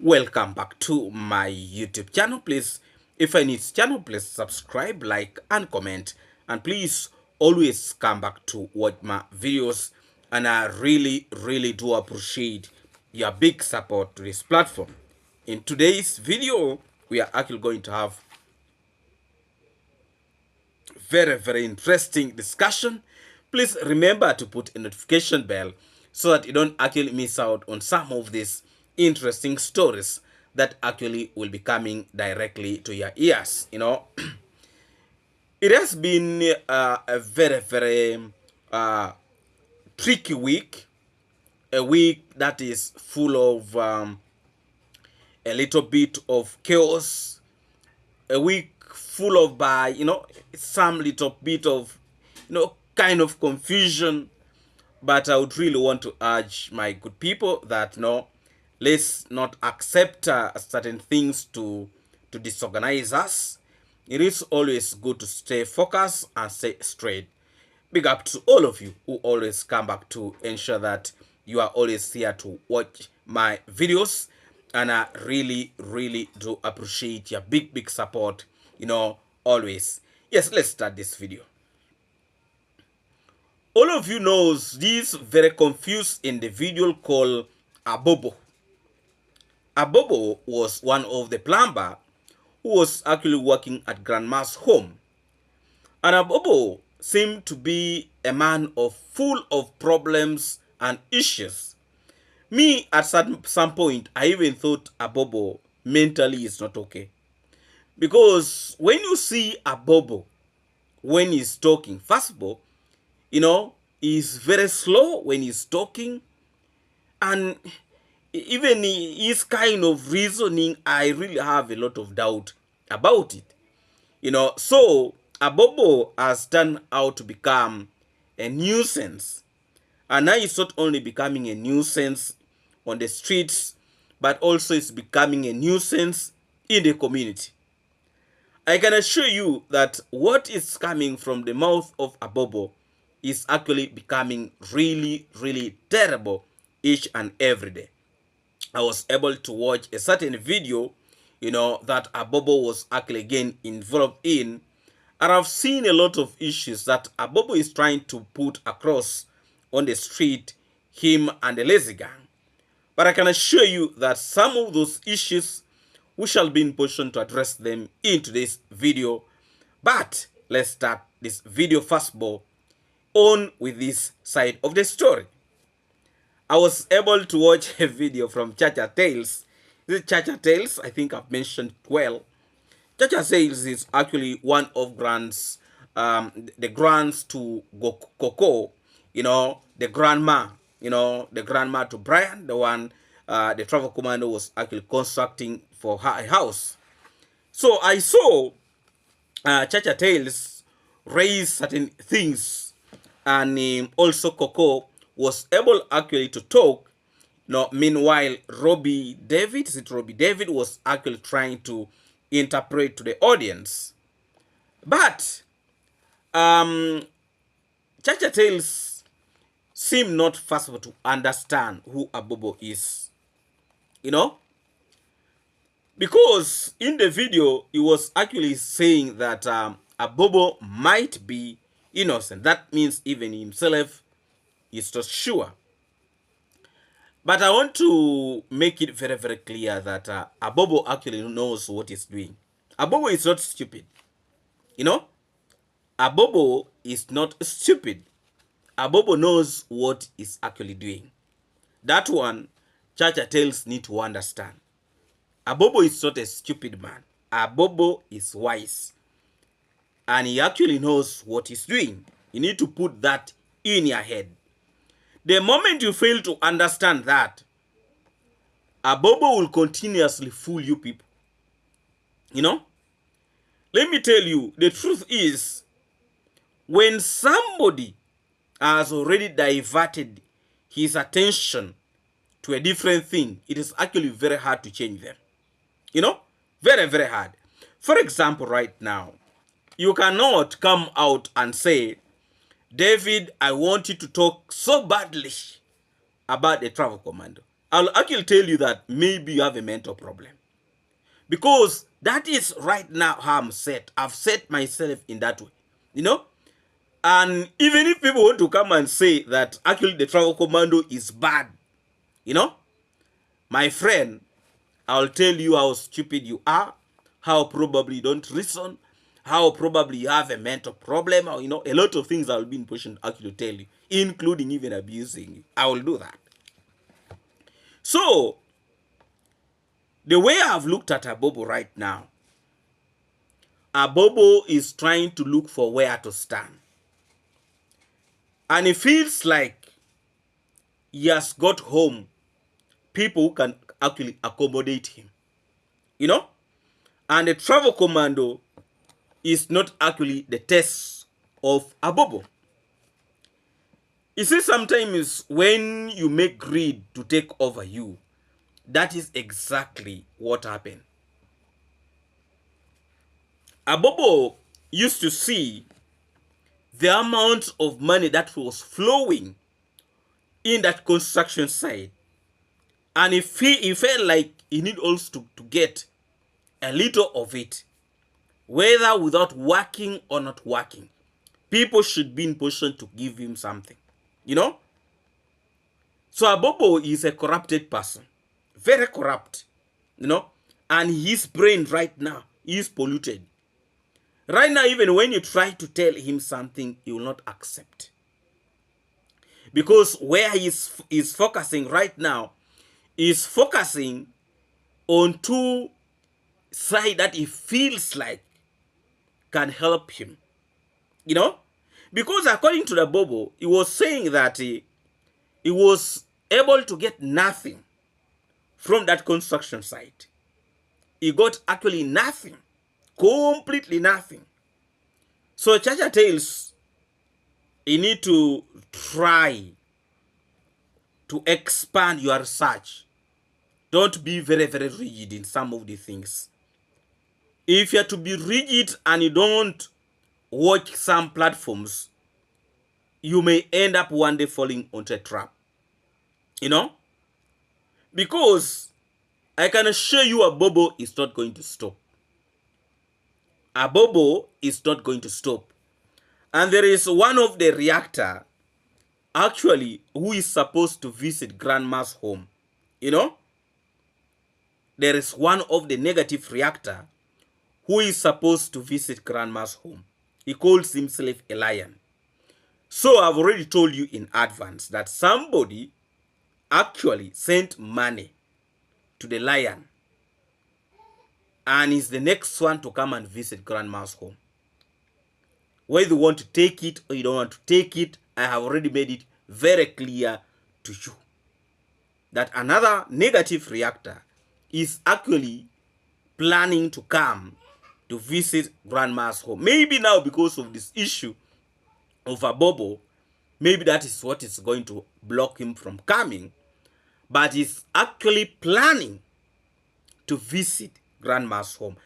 Welcome back to my YouTube channel. Please, if I need channel, please subscribe, like, and comment. And please always come back to watch my videos. And I really do appreciate your big support to this platform. In today's video, we are actually going to have very interesting discussion. Please remember to put a notification bell so that you don't actually miss out on some of these interesting stories that actually will be coming directly to your ears. It has been a very uh, tricky week, a week that is full of a little bit of chaos, a week full of some little bit of kind of confusion. But I would really want to urge my good people that no, let's not accept certain things to disorganize us. It is always good to stay focused and stay straight. Big up to all of you who always come back to ensure that you are always here to watch my videos. And I really do appreciate your big support, always. Yes, let's start this video. All of you knows this very confused individual called Abobo. Abobo was one of the plumber who was actually working at Grandma's home. And Abobo seemed to be a man full of problems and issues. Me, at some point, I even thought Abobo mentally is not okay. Because when you see Abobo, when he's talking, first of all, he's very slow when he's talking. And even his kind of reasoning, I really have a lot of doubt about it. So Abobo has turned out to become a nuisance. And now it's not only becoming a nuisance on the streets, but also it's becoming a nuisance in the community. I can assure you that what is coming from the mouth of Abobo is actually becoming really terrible each and every day. I was able to watch a certain video, that Abobo was actually again involved in. And I've seen a lot of issues that Abobo is trying to put across on the street, him and the lazy gang. But I can assure you that some of those issues, we shall be in position to address them in today's video. But let's start this video first of all on with this side of the story. I was able to watch a video from Chacha Tales. This is Chacha Tales, I think I've mentioned well. Chacha Tales is actually one of the grants to Coco, the grandma, the grandma to Brian, the one the travel commando was actually constructing for her house. So I saw Chacha Tales raise certain things, and also Coco was able actually to talk. Meanwhile, Robbie David was actually trying to interpret to the audience. But Chacha Tales seem not first of all to understand who Abobo is. Because in the video, he was actually saying that Abobo might be innocent. That means even himself is not sure. But I want to make it very clear that Abobo actually knows what he's doing. Abobo is not stupid. Abobo is not stupid. Abobo knows what he's actually doing. That one, Chacha Tales need to understand. Abobo is not a stupid man. Abobo is wise. And he actually knows what he's doing. You need to put that in your head. The moment you fail to understand that, Abobo will continuously fool you people. Let me tell you, the truth is, when somebody has already diverted his attention to a different thing, it is actually very hard to change them. Very hard. For example, right now, you cannot come out and say, David, I want you to talk so badly about the travel commando. I'll actually tell you that maybe you have a mental problem. Because that is right now how I'm set. I've set myself in that way. You know? And even if people want to come and say that actually the travel commando is bad, you know, my friend, I'll tell you how stupid you are, how probably you don't reason, how probably you have a mental problem, or, you know, a lot of things I'll be in position to actually tell you, including even abusing you. I will do that. So, the way I've looked at Abobo right now, Abobo is trying to look for where to stand. And it feels like he has got home people who can actually accommodate him. You know? And the travel commando is not actually the test of Abobo. You see, sometimes when you make greed to take over you, that is exactly what happened. Abobo used to see the amount of money that was flowing in that construction site, and he felt like he need also to get a little of it, whether without working or not working. People should be in position to give him something, you know. So Abobo is a corrupted person, very corrupt, you know, and his brain right now is polluted. Right now, even when you try to tell him something, he will not accept. Because where he's focusing right now is focusing on two sides that he feels like can help him. You know? Because according to the Bobo, he was saying that he was able to get nothing from that construction site. He got actually nothing. Completely nothing. So Chacha tells you need to try to expand your research. Don't be very, very rigid in some of the things. If you're to be rigid and you don't watch some platforms, you may end up one day falling onto a trap. You know? Because I can assure you Abobo is not going to stop. Abobo is not going to stop. And there is one of the reactor actually who is supposed to visit grandma's home. You know? There is one of the negative reactor who is supposed to visit grandma's home. He calls himself a lion. So I've already told you in advance that somebody actually sent money to the lion and is the next one to come and visit grandma's home. Whether you want to take it or you don't want to take it, I have already made it very clear to you that another negative reactor is actually planning to come to visit grandma's home. Maybe now because of this issue of Abobo, maybe that is what is going to block him from coming, but he's actually planning to visit grandma's home.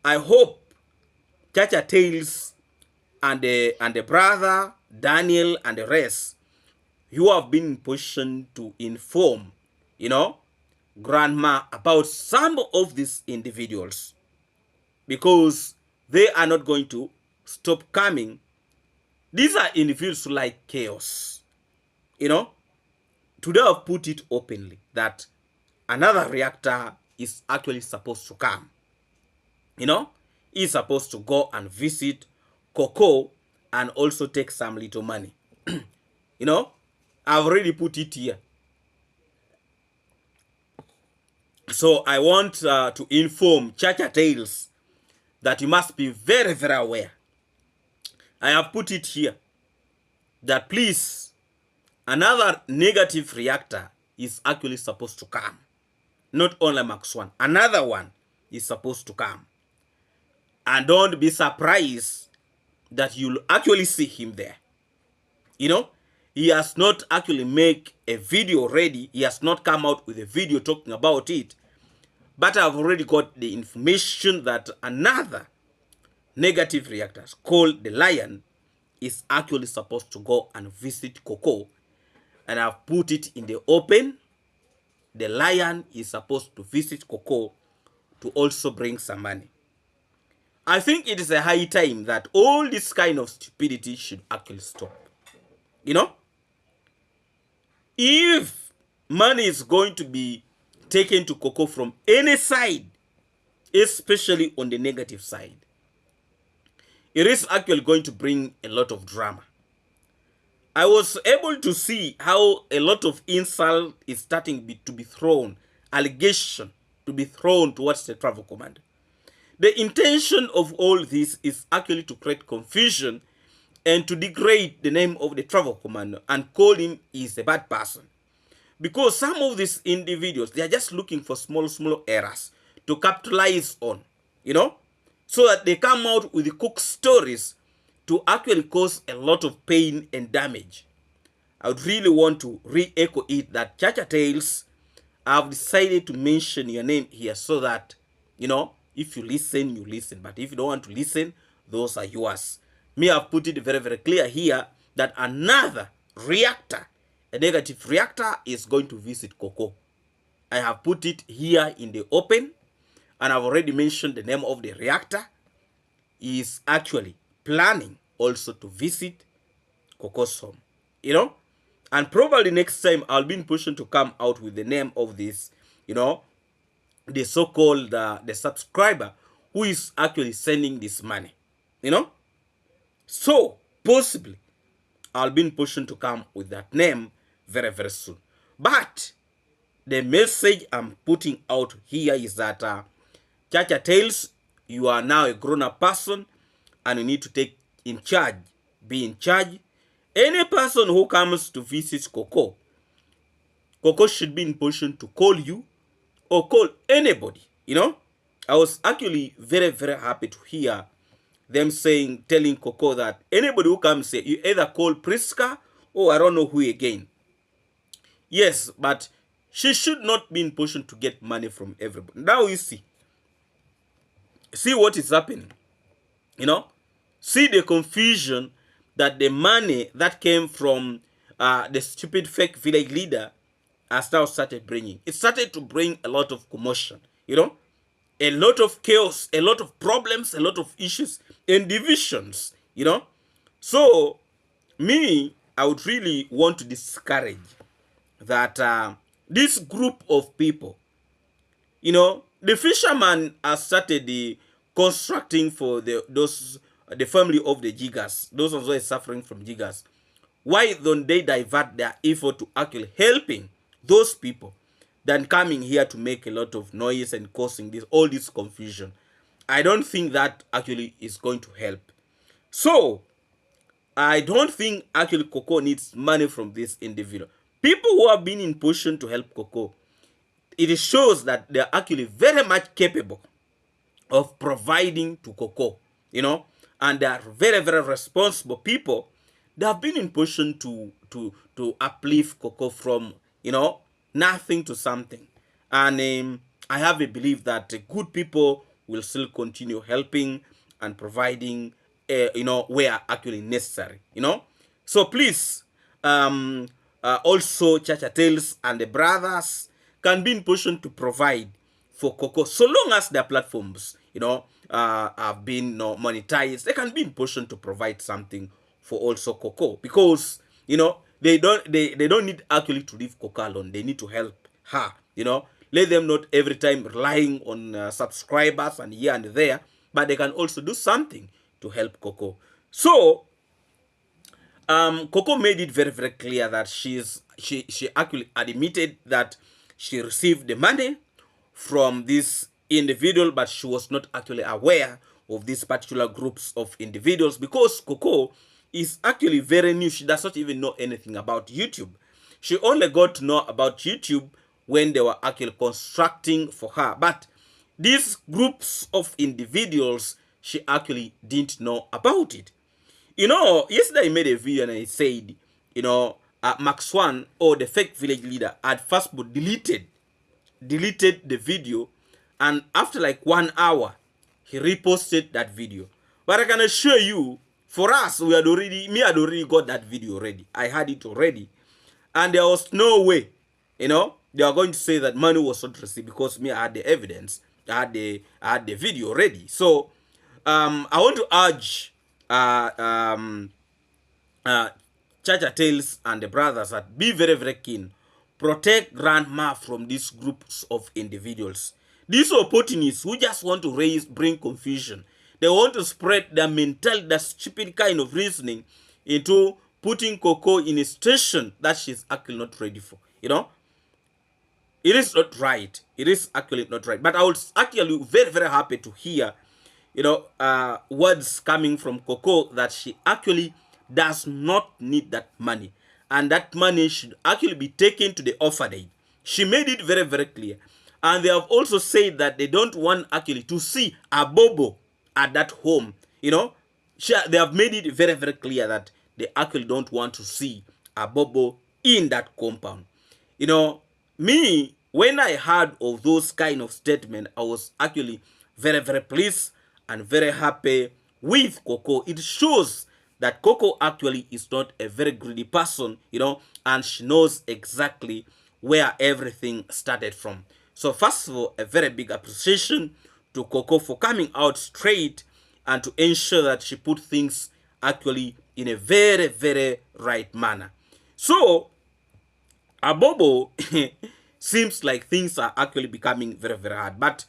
I hope Chacha Tales and the brother Daniel and the rest, you have been in position to inform, you know, grandma about some of these individuals, because they are not going to stop coming. These are individuals who like chaos. You know, today I've put it openly that another reactor is actually supposed to come. You know, he's supposed to go and visit Coco and also take some little money. You know, I've already put it here. So I want to inform Chacha Tales that you must be very, very aware. I have put it here that please, another negative reactor is actually supposed to come. Not only Max 1, another one is supposed to come. And don't be surprised that you'll actually see him there. You know, he has not actually made a video ready. He has not come out with a video talking about it. But I've already got the information that another negative reactor called the Lion is actually supposed to go and visit Coco. And I've put it in the open the lion is supposed to visit Coco to also bring some money. I think it is a high time that all this kind of stupidity should actually stop. You know, if money is going to be taken to Coco from any side, especially on the negative side, it is actually going to bring a lot of drama. I was able to see how a lot of insult is starting to be thrown, allegation to be thrown towards the travel commander. The intention of all this is actually to create confusion and to degrade the name of the travel commander and call him is a bad person. Because some of these individuals, they are just looking for small errors to capitalize on, you know, so that they come out with the cook stories to actually cause a lot of pain and damage. I would really want to re-echo it that Chacha Tales, I've decided to mention your name here so that, you know, if you listen, you listen. But if you don't want to listen, those are yours. Me, I've put it very clear here that another reactor, a negative reactor, is going to visit Coco. I have put it here in the open, and I've already mentioned the name of the reactor. He is actually planning also to visit Coco's home, you know. And probably next time I'll be in position to come out with the name of this, you know, the so-called the subscriber who is actually sending this money, you know. So possibly I'll be in position to come with that name very soon. But the message I'm putting out here is that Chacha Tales, you are now a grown-up person and you need to take in charge, be in charge. Any person who comes to visit Coco, Coco should be in position to call you or call anybody, you know. I was actually very happy to hear them telling Coco that anybody who comes here, you either call Priska or I don't know who again. Yes, but she should not be in position to get money from everybody. Now you see what is happening, you know. See the confusion that the money that came from the stupid fake village leader has now started bringing. It started to bring a lot of commotion, you know, a lot of chaos, a lot of problems, a lot of issues and divisions, you know. So me, I would really want to discourage that this group of people, you know, the fisherman has started the constructing for the family of the jiggers, those ones who are suffering from jiggers. Why don't they divert their effort to actually helping those people than coming here to make a lot of noise and causing all this confusion? I don't think that actually is going to help. So I don't think actually Coco needs money from this individual. People who have been in position to help Coco, it shows that they're actually very much capable of providing to Coco, you know, and they are very responsible people. They have been in position to uplift Coco from, you know, nothing to something. And I have a belief that good people will still continue helping and providing, you know, where actually necessary, you know. So please, also Chacha Tales and the brothers can be in position to provide for Coco, so long as their platforms, you know, have been, you know, monetized. They can be in position to provide something for also Coco, because, you know, they don't need actually to leave Coco alone. They need to help her, you know. Let them not every time relying on subscribers and here and there, but they can also do something to help Coco. So Coco made it very clear that she actually admitted that she received the money from this individual, but she was not actually aware of these particular groups of individuals, because Coco is actually very new. She does not even know anything about YouTube. She only got to know about YouTube when they were actually constructing for her. But these groups of individuals, she actually didn't know about it. You know, yesterday I made a video and I said, you know, Max One, or the fake village leader, had first deleted the video, and after like 1 hour, he reposted that video. But I can assure you, for us, I had already got that video already. I had it already. And there was no way, you know, they are going to say that money was not received because me, I had the evidence, I had the video ready. So I want to urge Chacha Tales and the brothers that be very, very keen. Protect grandma from these groups of individuals. These opportunists who just want to bring confusion. They want to spread their mental, that stupid kind of reasoning into putting Coco in a situation that she's actually not ready for. You know, it is not right. It is actually not right. But I was actually very, very happy to hear, you know, words coming from Coco that she actually does not need that money, and that money should actually be taken to the orphanage. She made it very, very clear. And they have also said that they don't want actually to see a Bobo at that home. You know, they have made it very, very clear that they actually don't want to see a Bobo in that compound. You know, me, when I heard of those kind of statements, I was actually very, very pleased and very happy with Coco. It shows that Coco actually is not a very greedy person, you know, and she knows exactly where everything started from. So first of all, a very big appreciation to Coco for coming out straight and to ensure that she put things actually in a very, very right manner. So Abobo, seems like things are actually becoming very, very hard. But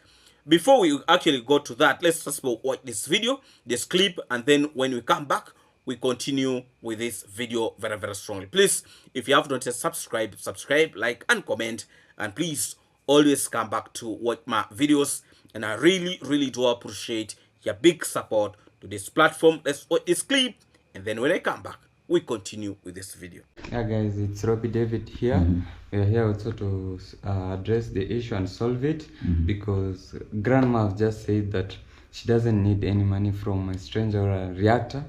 before we actually go to that, let's first of all watch this video, this clip, and then when we come back, we continue with this video very, very strongly. Please, if you have not yet subscribe, like, and comment, and please always come back to watch my videos. And I really, really do appreciate your big support to this platform. Let's watch this clip, and then when I come back, we continue with this video. Yeah guys, it's Robbie David here. We are here also to address the issue and solve it, because grandma just said that she doesn't need any money from a stranger or a reactor,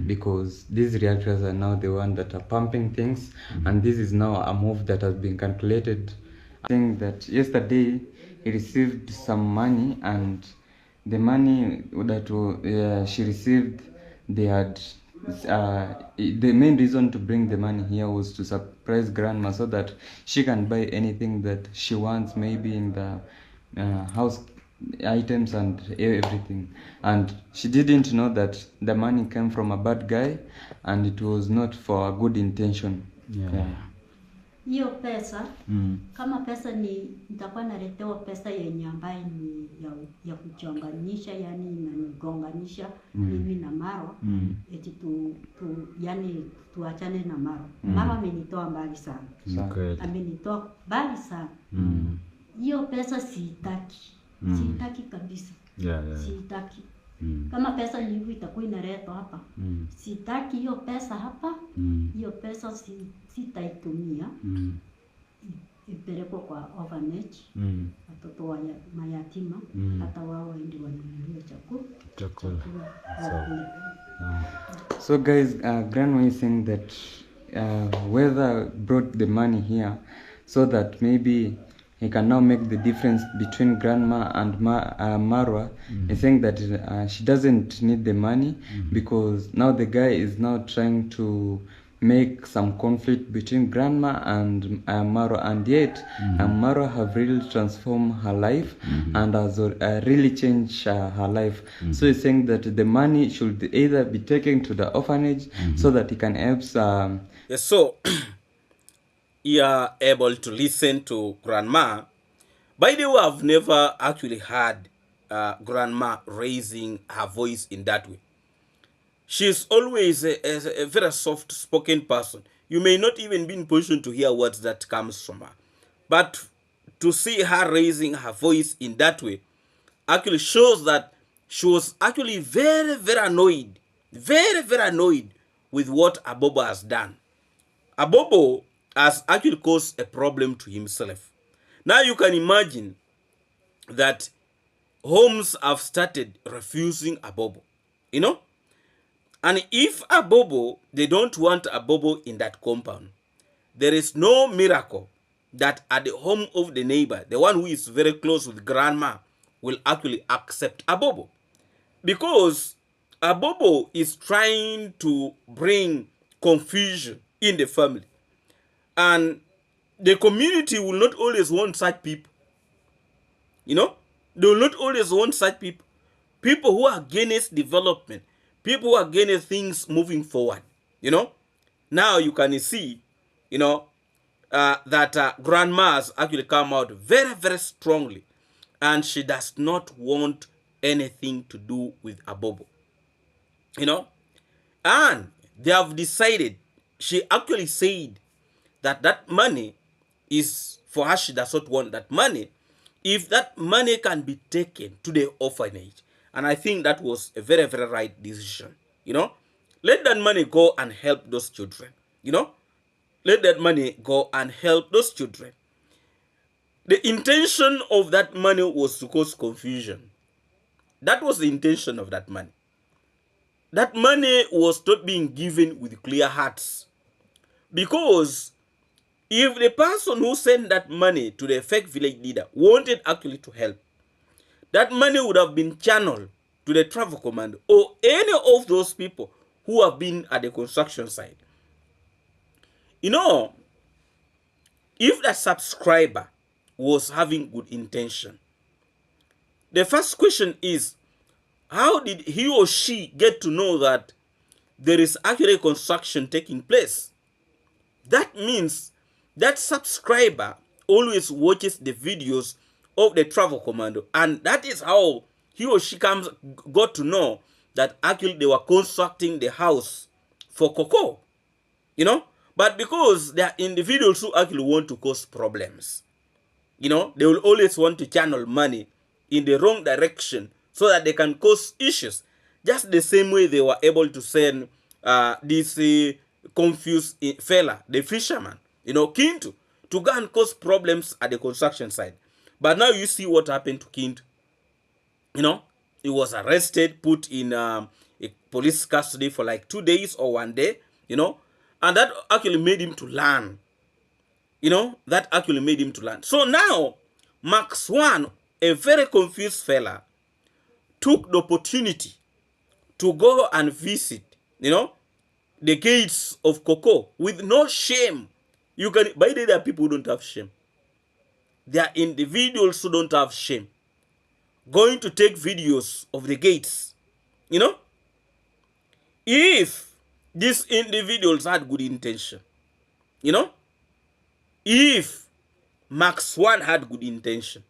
because these reactors are now the one that are pumping things, and this is now a move that has been calculated. I think that yesterday he received some money, and the money that she received, they had the main reason to bring the money here was to surprise grandma so that she can buy anything that she wants, maybe in the house items and everything. And she didn't know that the money came from a bad guy and it was not for a good intention. Hiyo pesa kama pesa nitakuwa naletewa pesa yenye ambayo ni ya kuchonganisha, yani inanigonganisha mimi na Marwa, eti yani tuachane na Marwa. Marwa amenitoa mbali sana. Amenitoa mbali sana. Hiyo pesa sitaki. Sitaki kabisa. Sitaki. Kama pesa ni hivi itakuwa inaletwa hapa. Sitaki hiyo pesa hapa. Hiyo pesa sitaitumia. Ipelekwa kwa orphanage. Watoto wa mayatima, hata wao waende wanunulie chakula. So guys, grandma is saying that whether brought the money here so that maybe he can now make the difference between grandma and Marwa. He's saying that she doesn't need the money because now the guy is now trying to make some conflict between grandma and Marwa, and yet Marwa have really transformed her life and has really changed her life. So he's saying that the money should either be taken to the orphanage so that he can help yes, so you are able to listen to grandma. By the way, I've never actually heard grandma raising her voice in that way. She's always a very soft-spoken person. You may not even be in position to hear words that comes from her. But to see her raising her voice in that way actually shows that she was actually very, very annoyed. Very, very annoyed with what Abobo has done. Abobo has actually caused a problem to himself. Now you can imagine that homes have started refusing Abobo, you know? And if Abobo, they don't want Abobo in that compound, there is no miracle that at the home of the neighbor, the one who is very close with grandma, will actually accept Abobo. Because Abobo is trying to bring confusion in the family. And the community will not always want such people. You know, they will not always want such people. People who are against development, people who are against things moving forward. You know, now you can see, you know, that grandma actually come out very, very strongly, and she does not want anything to do with Abobo. You know, and they have decided, she actually said that that money is for her. She does not want that money. If that money can be taken to the orphanage, and I think that was a very, very right decision. You know, let that money go and help those children. You know, let that money go and help those children. The intention of that money was to cause confusion. That was the intention of that money. That money was not being given with clear hearts. Because if the person who sent that money to the fake village leader wanted actually to help, that money would have been channeled to the travel command or any of those people who have been at the construction site. You know, if that subscriber was having good intention, the first question is, how did he or she get to know that there is actually construction taking place? That means that subscriber always watches the videos of the travel commando, and that is how he or she got to know that actually they were constructing the house for Coco. You know, but because there are individuals who actually want to cause problems, you know, they will always want to channel money in the wrong direction so that they can cause issues. Just the same way they were able to send this confused fella, the fisherman, you know, Kintu, to go and cause problems at the construction site. But now you see what happened to Kintu. You know, he was arrested, put in a police custody for like 2 days or 1 day, you know, and that actually made him to learn. You know, that actually made him to learn. So now, Max One, a very confused fella, took the opportunity to go and visit, you know, the gates of Coco with no shame. You can, by the way, there are people who don't have shame. There are individuals who don't have shame, going to take videos of the gates. You know, if these individuals had good intention, you know, if Max One had good intention,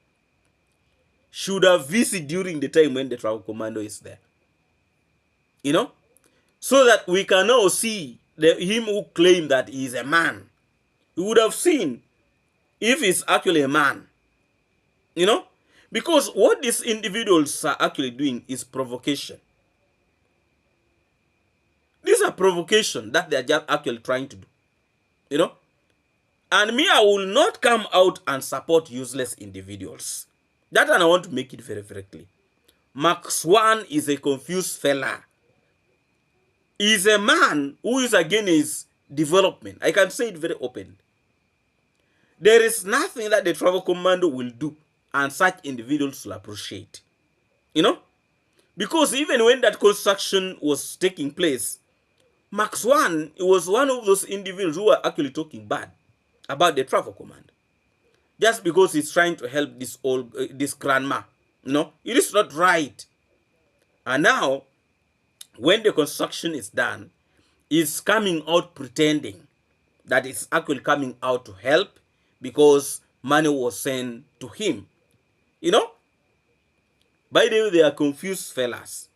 should have visited during the time when the travel commando is there. You know, so that we can now see him who claimed that he is a man. We would have seen if he's actually a man. You know, because what these individuals are actually doing is provocation. These are provocation that they are just actually trying to do. You know, and me, I will not come out and support useless individuals. That, and I want to make it very, very clear. Max One is a confused fella. He's a man who is against development. I can say it very openly. There is nothing that the travel commando will do and such individuals will appreciate. You know? Because even when that construction was taking place, Max One was one of those individuals who were actually talking bad about the travel command. Just because he's trying to help this grandma. You know? It is not right. And now, when the construction is done, he's coming out pretending that it's actually coming out to help because money was sent to him. You know? By the way, they are confused fellas.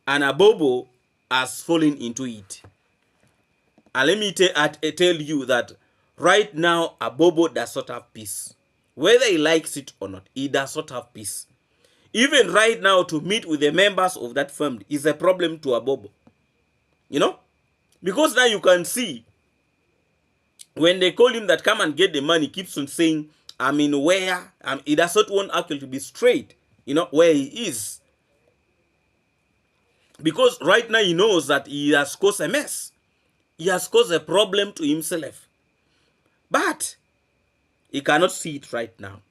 And Abobo has fallen into it. And let me tell you that right now, Abobo does not have peace. Whether he likes it or not, he does not have peace. Even right now, to meet with the members of that family is a problem to Abobo. You know? Because now you can see, when they call him that come and get the money, he keeps on saying, I'm in where? He does not want actually to be straight, you know, where he is. Because right now he knows that he has caused a mess. He has caused a problem to himself. But he cannot see it right now.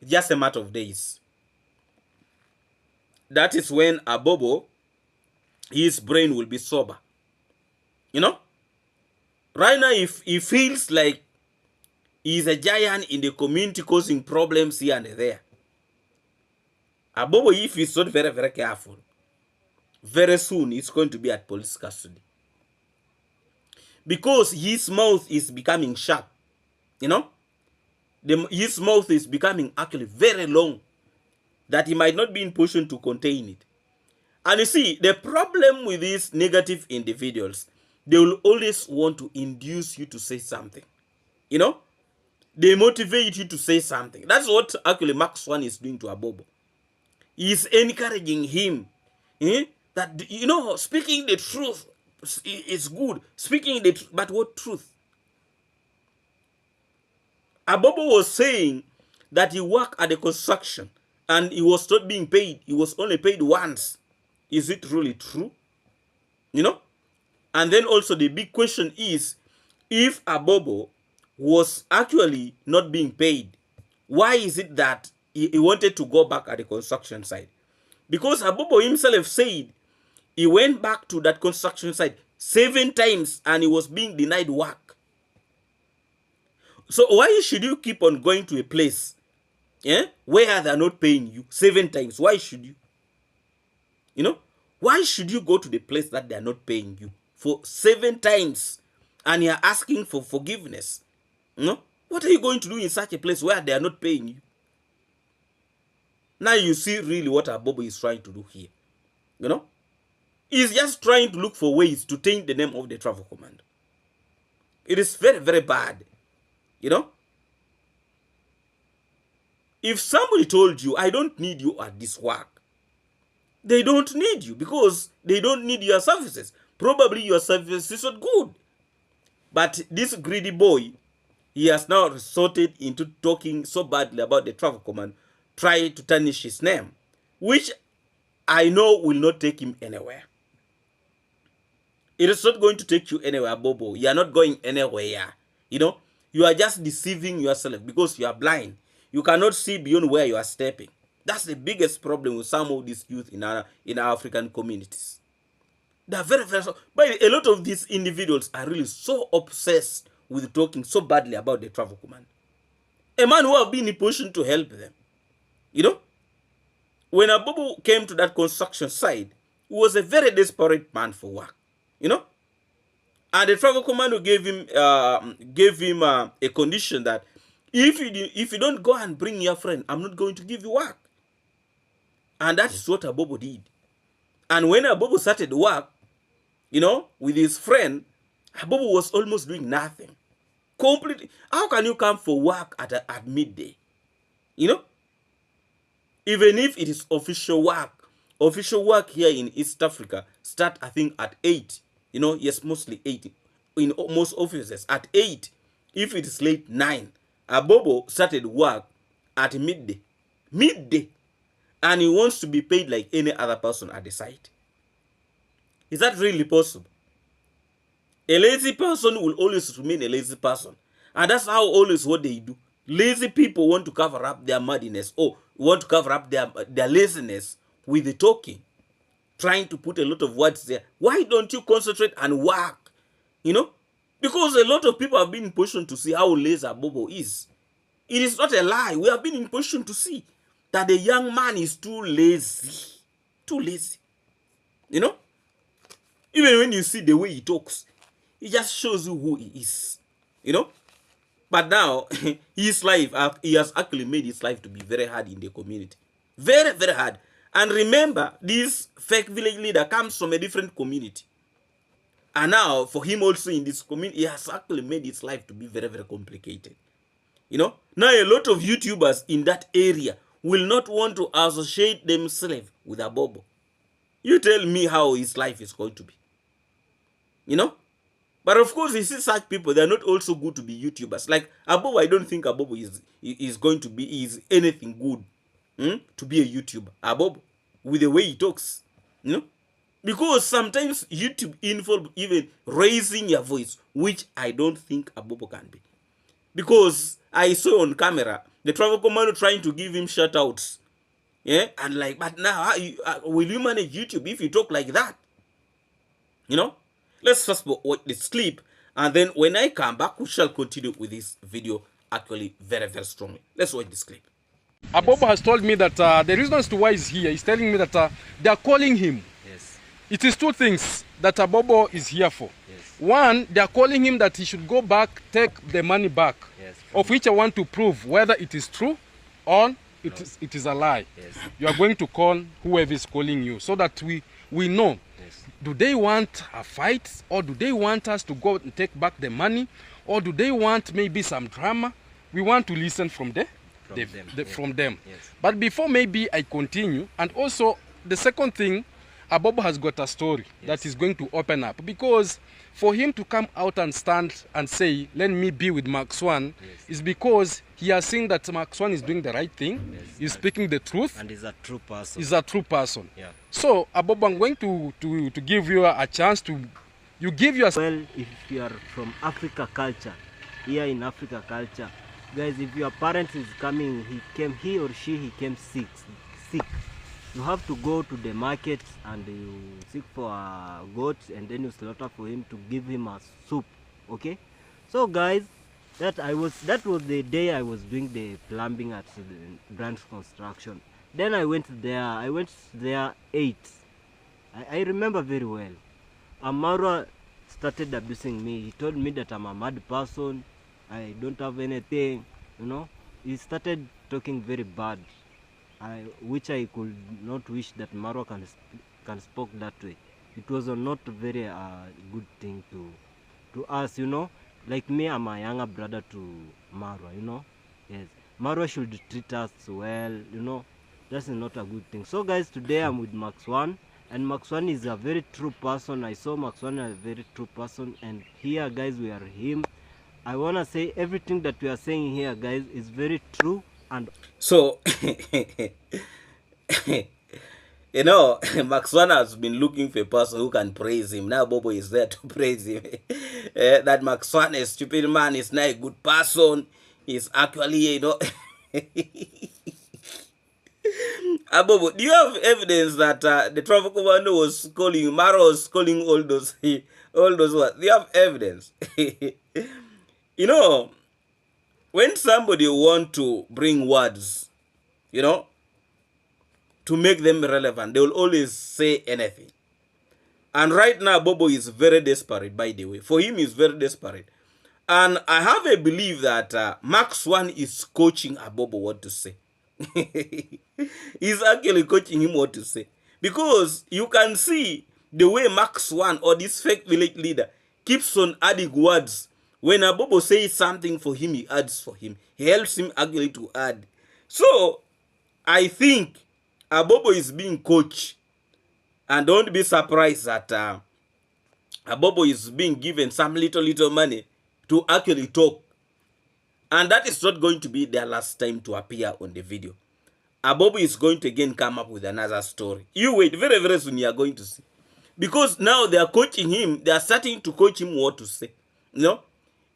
It's just a matter of days. That is when Abobo, his brain will be sober. You know? Right now, if he feels like He is a giant in the community causing problems here and there. Abobo, if he's not very, very careful, very soon he's going to be at police custody. Because his mouth is becoming sharp. You know? His mouth is becoming actually very long, that he might not be in position to contain it. And you see, the problem with these negative individuals, they will always want to induce you to say something. You know? They motivate you to say something. That's what actually Max Swan is doing to Abobo. He's encouraging him. That, you know, speaking the truth is good. Speaking the truth, but what truth? Abobo was saying that he worked at the construction and he was not being paid. He was only paid once. Is it really true? You know? And then also the big question is, if Abobo was actually not being paid, why is it that he wanted to go back at the construction site? Because Abobo himself said he went back to that construction site 7 times and he was being denied work. So why should you keep on going to a place where they're not paying you 7 times? Why should you? You know? Why should you go to the place that they're not paying you for 7 times and you're asking for forgiveness? You know? What are you going to do in such a place where they are not paying you? Now you see really what Abobo is trying to do here. You know? He's just trying to look for ways to taint the name of the travel command. It is very, very bad. You know? If somebody told you, I don't need you at this work, they don't need you because they don't need your services. Probably your service is not good. But this greedy boy, he has now resorted into talking so badly about the travel command, trying to tarnish his name, which I know will not take him anywhere. It is not going to take you anywhere, Bobo. You are not going anywhere. You know, you are just deceiving yourself because you are blind. You cannot see beyond where you are stepping. That's the biggest problem with some of these youth in our African communities. They are very, very, but a lot of these individuals are really so obsessed with talking so badly about the travel command. A man who have been in position to help them. You know, when Abobo came to that construction site, he was a very desperate man for work. You know, and the travel commando gave him a condition that if you don't go and bring your friend, I'm not going to give you work. And that is what Abobo did. And when Abobo started work, you know, with his friend, Abobo was almost doing nothing. Completely. How can you come for work at midday? You know, even if it is official work here in East Africa start, I think, at 8. You know, yes, mostly 8. In most offices, at 8. If it is late, 9. Abobo started work at midday. Midday. And he wants to be paid like any other person at the site. Is that really possible? A lazy person will always remain a lazy person. And that's how always what they do. Lazy people want to cover up their muddiness or want to cover up their laziness with the talking. Trying to put a lot of words there. Why don't you concentrate and work? You know? Because a lot of people have been in position to see how lazy Abobo is. It is not a lie. We have been in position to see that the young man is too lazy. Too lazy. You know? Even when you see the way he talks, it just shows you who he is. You know? But now, his life, he has actually made his life to be very hard in the community. Very, very hard. And remember, this fake village leader comes from a different community. And now, for him also in this community, he has actually made his life to be very, very complicated. You know? Now, a lot of YouTubers in that area will not want to associate themselves with Abobo. You tell me how his life is going to be. You know? But of course, you see such people, they're not also good to be YouTubers. Like Abobo, I don't think Abobo is going to be anything good to be a YouTuber. Abobo, with the way he talks. You know? Because sometimes YouTube involves even raising your voice, which I don't think Abobo can be. Because I saw on camera, the travel commando trying to give him shout-outs. Yeah? And like, but now, will you manage YouTube if you talk like that? You know? Let's first watch this clip, and then when I come back, we shall continue with this video actually very, very strongly. Let's watch this clip. Abobo has told me that the reason as to why he's here, he's telling me that they are calling him. Yes. It is two things that Abobo is here for. Yes. One, they are calling him that he should go back, take the money back, Yes. of which I want to prove whether it is true or it is a lie. Yes. You are going to call whoever is calling you so that we know. Yes. Do they want a fight, or do they want us to go and take back the money, or do they want maybe some drama? We want to listen from them. From them. Yes. But before maybe I continue, and also the second thing, Abobo has got a story that is going to open up, because for him to come out and stand and say, let me be with Mark Swan, is because he has seen that Mark Swan is doing the right thing, he's speaking the truth, And he's a true person. he's a true person. Yeah. So Abobo, I'm going to give you a chance to, you give your... Well, if you are from Africa culture, here in Africa culture, guys, if your parent is coming, he or she came sick, you have to go to the market and you seek for a goat, and then you slaughter for him to give him a soup. Okay, so guys, that was the day I was doing the plumbing at the branch construction. Then I went there 8. I remember very well. Amara started abusing me. He told me that I'm a mad person, I don't have anything, you know. He started talking very bad, which I could not wish that Marwa can spoke that way. It was not a very good thing to us, you know. Like me, I'm a younger brother to Marwa, you know. Yes, Marwa should treat us well, you know. That's not a good thing. So guys, today I'm with Max One, and Max One is a very true person. I saw Max One as a very true person, and here guys, we are him. I want to say everything that we are saying here, guys, is very true. And So, you know, Max One has been looking for a person who can praise him. Now Bobo is there to praise him. That Max One, a stupid man, is not a good person. He's actually, you know... Bobo, do you have evidence that the traffic commander was calling you, Maro was calling all those what? Do you have evidence? You know, when somebody want to bring words, you know, to make them relevant, they will always say anything. And right now, Bobo is very desperate, by the way. For him, he's very desperate. And I have a belief that Max One is coaching Abobo what to say. He's actually coaching him what to say. Because you can see the way Max One, or this fake village leader, keeps on adding words. When Abobo says something for him, he adds for him. He helps him actually to add. So, I think Abobo is being coached. And don't be surprised that Abobo is being given some little money to actually talk. And that is not going to be their last time to appear on the video. Abobo is going to again come up with another story. You wait, very, very soon you are going to see. Because now they are coaching him, they are starting to coach him what to say. You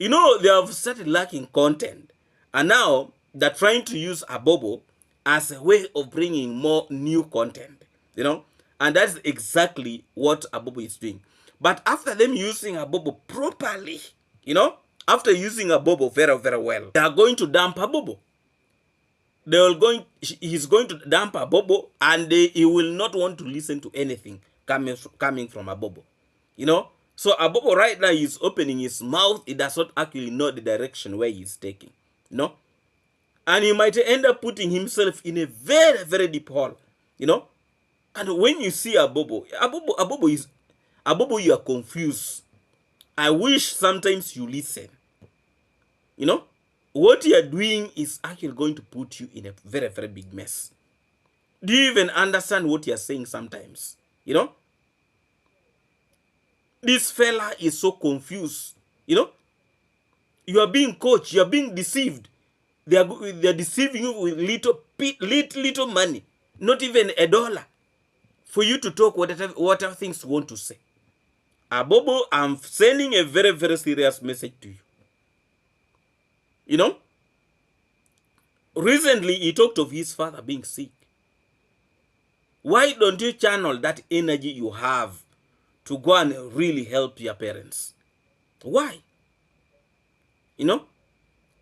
know, they have started lacking content. And now they're trying to use Abobo as a way of bringing more new content. You know, and that's exactly what Abobo is doing. But after them using Abobo properly, you know, after using Abobo very, very well, they are going to dump Abobo. He's going to dump Abobo, and he will not want to listen to anything coming from Abobo. You know, so Abobo right now is opening his mouth. He does not actually know the direction where he's taking. You know, and he might end up putting himself in a very, very deep hole. You know, and when you see Abobo, you are confused. I wish sometimes you listen. You know, what you are doing is actually going to put you in a very, very big mess. Do you even understand what you are saying sometimes? You know, this fella is so confused. You know, you are being coached, you are being deceived. They are deceiving you with little money, not even $1, for you to talk whatever things you want to say. Abobo, I'm sending a very, very serious message to you. You know, recently he talked of his father being sick. Why don't you channel that energy you have to go and really help your parents? Why? You know,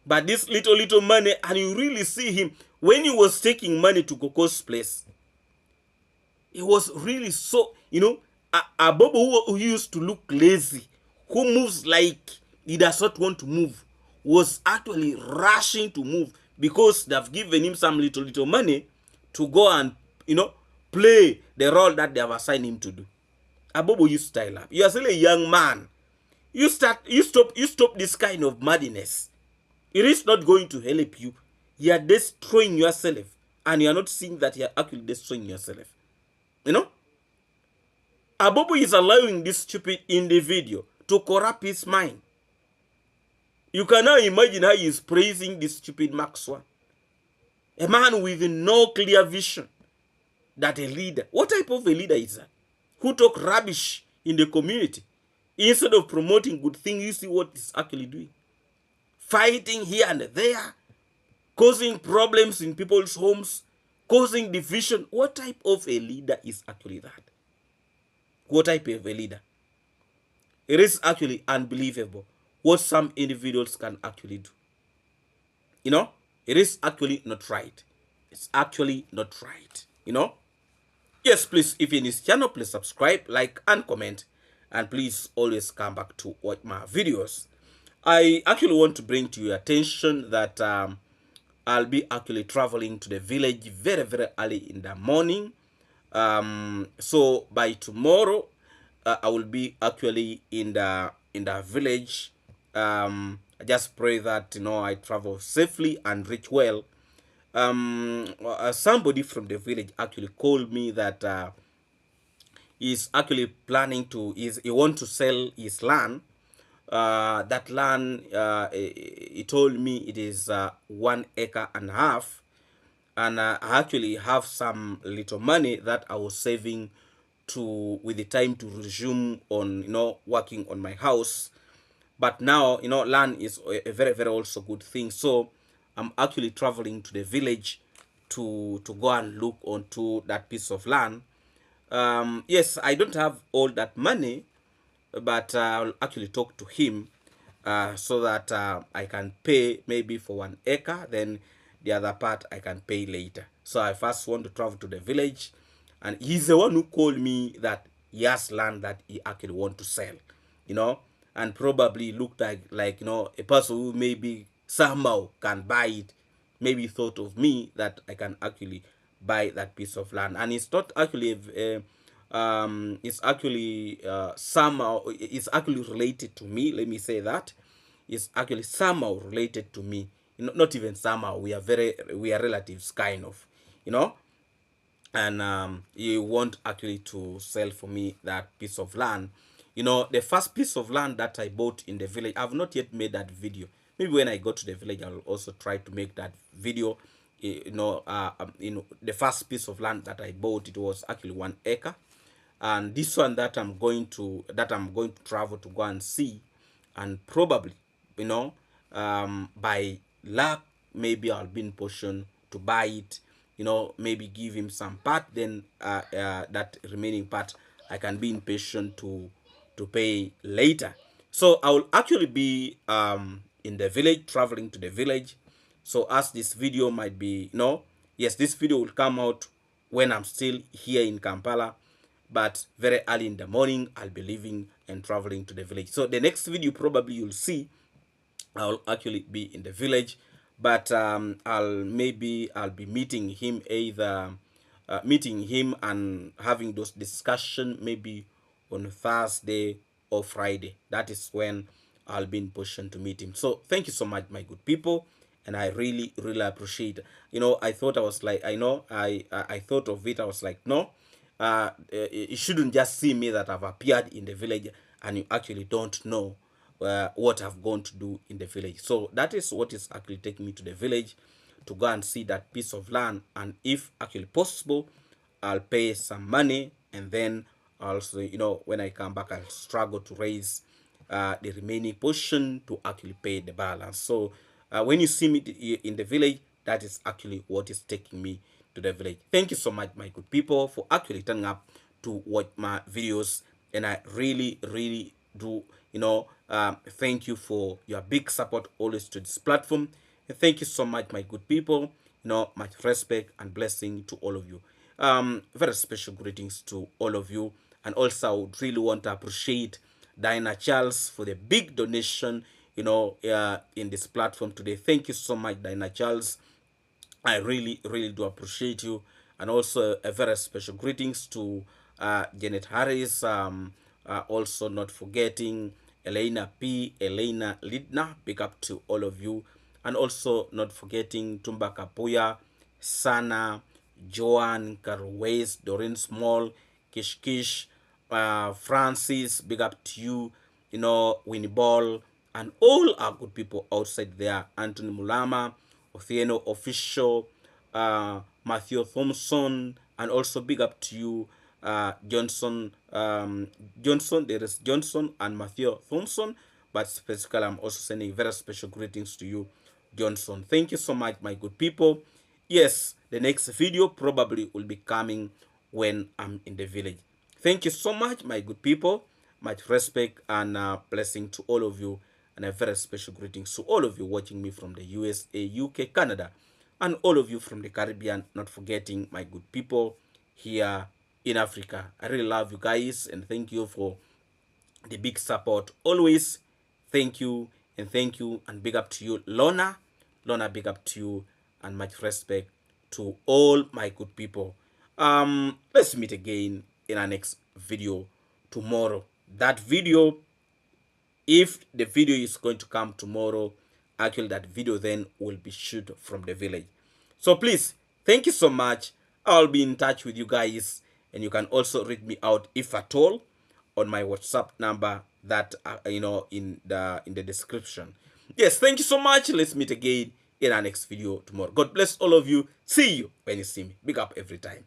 But this little money, and you really see him when he was taking money to Coco's place. It was really so, a Bobo who used to look lazy, who moves like he does not want to move, was actually rushing to move because they've given him some little money to go and, play the role that they have assigned him to do. Abobo, you style up. You are still a young man. You stop this kind of madness. It is not going to help you. You are destroying yourself, and you are not seeing that you are actually destroying yourself. Abobo is allowing this stupid individual to corrupt his mind. You can now imagine how he is praising this stupid Maxwell. A man with no clear vision. That a leader. What type of a leader is that? Who talk rubbish in the community. Instead of promoting good things, you see what he's actually doing. Fighting here and there. Causing problems in people's homes. Causing division. What type of a leader is actually that? What type of a leader? It is actually unbelievable what some individuals can actually do. It is actually not right. It's actually not right. Yes, please, if you're in this channel, please subscribe, like, and comment. And please always come back to watch my videos. I actually want to bring to your attention that I'll be actually traveling to the village very, very early in the morning. So by tomorrow, I will be actually in the village. I just pray that I travel safely and reach well. Somebody from the village actually called me that he's actually planning to he want to sell his land. That land, he told me it is 1.5 acres, and I actually have some little money that I was saving with the time to resume on working on my house. But now land is a very, very also good thing. So I'm actually traveling to the village to go and look onto that piece of land. Yes, I don't have all that money, but I'll actually talk to him so that I can pay maybe for 1 acre, then the other part I can pay later. So I first want to travel to the village, and he's the one who called me that he has land that he actually want to sell, and probably looked like a person who maybe somehow can buy it, maybe thought of me that I can actually buy that piece of land. And it's not actually it's actually somehow, it's actually related to me. Let me say that it's actually somehow related to me. Not even somehow, we are relatives, kind of, and you want actually to sell for me that piece of land. The first piece of land that I bought in the village, I've not yet made that video. Maybe when I go to the village, I'll also try to make that video. The first piece of land that I bought, it was actually 1 acre, and this one that I'm going to travel to go and see, and probably by luck, maybe I'll be in position to buy it. Maybe give him some part, then that remaining part I can be in position to pay later. So I will actually be in the village, traveling to the village. So as this video might be, yes, this video will come out when I'm still here in Kampala, but very early in the morning I'll be leaving and traveling to the village. So the next video probably you'll see I'll actually be in the village, but I'll be meeting him, either meeting him and having those discussion maybe on Thursday or Friday. That is when I'll be in position to meet him. So thank you so much, my good people, and I really, really appreciate it. I thought I was like, I thought of it, I was like, no, you shouldn't just see me that I've appeared in the village and you actually don't know what I've gone to do in the village. So that is what is actually taking me to the village, to go and see that piece of land, and if actually possible, I'll pay some money, and then also, when I come back, I'll struggle to raise the remaining portion to actually pay the balance. So when you see me in the village, that is actually what is taking me to the village. Thank you so much, my good people, for actually turning up to watch my videos, and I really, really do thank you for your big support always to this platform. And thank you so much, my good people. Much respect and blessing to all of you. Very special greetings to all of you. And also, I would really want to appreciate Diana Charles for the big donation, in this platform today. Thank you so much, Diana Charles. I really, really do appreciate you. And also a very special greetings to Janet Harris. Also not forgetting Elena P, Elena Lidna. Big up to all of you. And also not forgetting Tumba Kapuya, Sana, Joan, Carways, Doreen Small, Kish Kish, Francis. Big up to you. Winnie Ball, and all our good people outside there. Anthony Mulama, Othieno Official, Matthew Thompson, and also big up to you, Johnson. Johnson, there is Johnson and Matthew Thompson, but specifically, I'm also sending very special greetings to you, Johnson. Thank you so much, my good people. Yes, the next video probably will be coming when I'm in the village. Thank you so much, my good people. Much respect and blessing to all of you, and a very special greetings to all of you watching me from the USA, UK, Canada, and all of you from the Caribbean, not forgetting my good people here in Africa. I really love you guys, and thank you for the big support always. Thank you, and big up to you, Lona. Lona, big up to you, and much respect to all my good people. Let's meet again in our next video tomorrow. That video, if the video is going to come tomorrow, actually that video then will be shoot from the village. So please, thank you so much. I'll be in touch with you guys, and you can also reach me out if at all on my WhatsApp number that in the description. Yes, thank you so much. Let's meet again in our next video tomorrow. God bless all of you. See you when you see me. Big up every time.